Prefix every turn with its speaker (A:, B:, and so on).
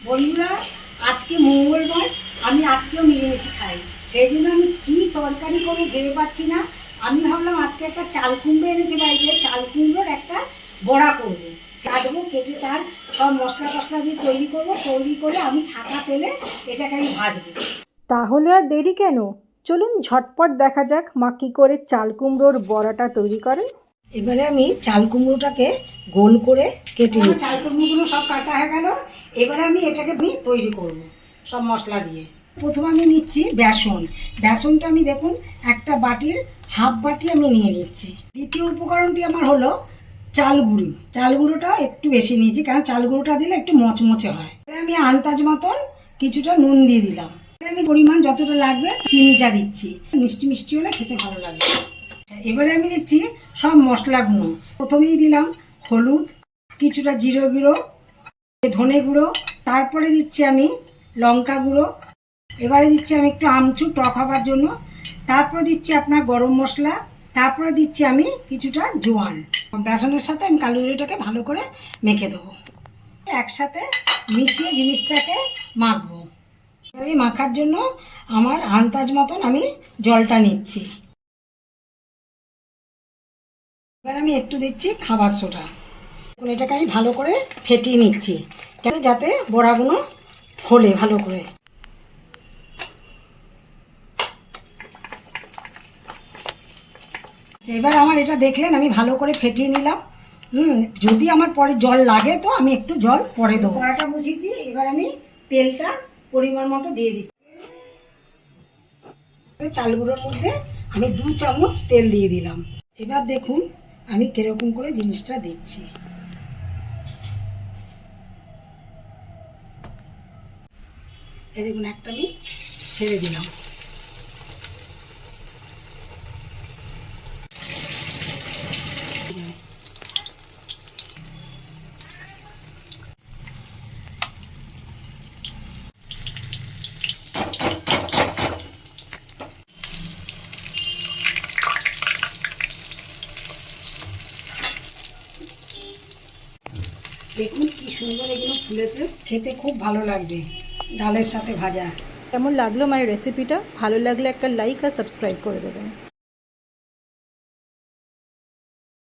A: বন্ধুরা, আজকে মঙ্গলবার, আমি আজকেও নিরামিষ খাই। সেই জন্য আমি কী তরকারি করবো ভেবে পাচ্ছি না। আমি ভাবলাম আজকে একটা চাল কুমড়ো এনেছে বাড়িতে, চাল কুমড়োর একটা বড়া করবো। কাটবো, কেটে তার সব মশলা টশলা দিয়ে তৈরি করবো। তৈরি করে আমি ছাকা তেলে এটাকে আমি ভাজবো।
B: তাহলে আর দেরি কেন, চলুন ঝটপট দেখা যাক মা কী করে চাল কুমড়োর বড়াটা তৈরি করে।
A: এবারে আমি চাল কুমড়োটাকে গোল করে কেটে নিচ্ছি। চাল কুমড়োগুলো সব কাটা হয়ে গেল। এবারে আমি এটাকে তৈরি করব সব মশলা দিয়ে। প্রথমে আমি নিচ্ছি বেসন। বেসনটা আমি দেখুন একটা বাটির হাফ বাটি আমি নিয়ে নিচ্ছি। দ্বিতীয় উপকরণটি আমার হলো চাল গুঁড়ি। চাল গুঁড়োটা একটু বেশি নিয়েছি, কারণ চাল গুঁড়োটা দিলে একটু মচমচে হয়। আমি আন্দাজ মতন কিছুটা নুন দিয়ে দিলাম। আমি পরিমাণ যতটা লাগবে চিনিটা দিচ্ছি। মিষ্টি মিষ্টি হলে খেতে ভালো লাগে। এবারে আমি দিচ্ছি সব মশলাগুলো। প্রথমেই দিলাম হলুদ, কিছুটা জিরে গুঁড়ো, ধনে গুঁড়ো, তারপরে দিচ্ছি আমি লঙ্কা গুঁড়ো, এবারে দিচ্ছি আমি একটু আমচুর টক হবার জন্য, তারপরে দিচ্ছি আপনার গরম মশলা, তারপরে দিচ্ছি আমি কিছুটা জোয়ান। বেসনের সাথে আমি কালোজিরাটাকে ভালো করে মেখে দেবো। একসাথে মিশিয়ে জিনিসটাকে মাখবো। এই মাখার জন্য আমার আন্দাজ মতন আমি জলটা নিচ্ছি। এবার আমি একটু দিচ্ছি খাবার সোডা। এটাকে আমি ভালো করে ফেটিয়ে নিচ্ছি যাতে বড়াগুলো ফোলে ভালো করে। এবার আমার এটা দেখলেন আমি ভালো করে ফেটিয়ে নিলাম। যদি আমার পরে জল লাগে তো আমি একটু জল পরে দেবো। কড়াটা বসিয়েছি, এবার আমি তেলটা পরিমাণ মতো দিয়ে দিচ্ছি। চালগুলোর মধ্যে আমি 2 চামচ তেল দিয়ে দিলাম। এবার দেখুন আমি কিরকম করে জিনিসটা দিচ্ছি। এই দেখুন একটা আমি ছেড়ে দিলাম। দেখুন কি সুন্দর এগুলো ফুলেছে, খেতে খুব ভালো লাগবে ডালের সাথে ভাজা।
B: কেমন লাগলো মায়ের রেসিপিটা? ভালো লাগলে একটা লাইক আর সাবস্ক্রাইব করে দেবেন।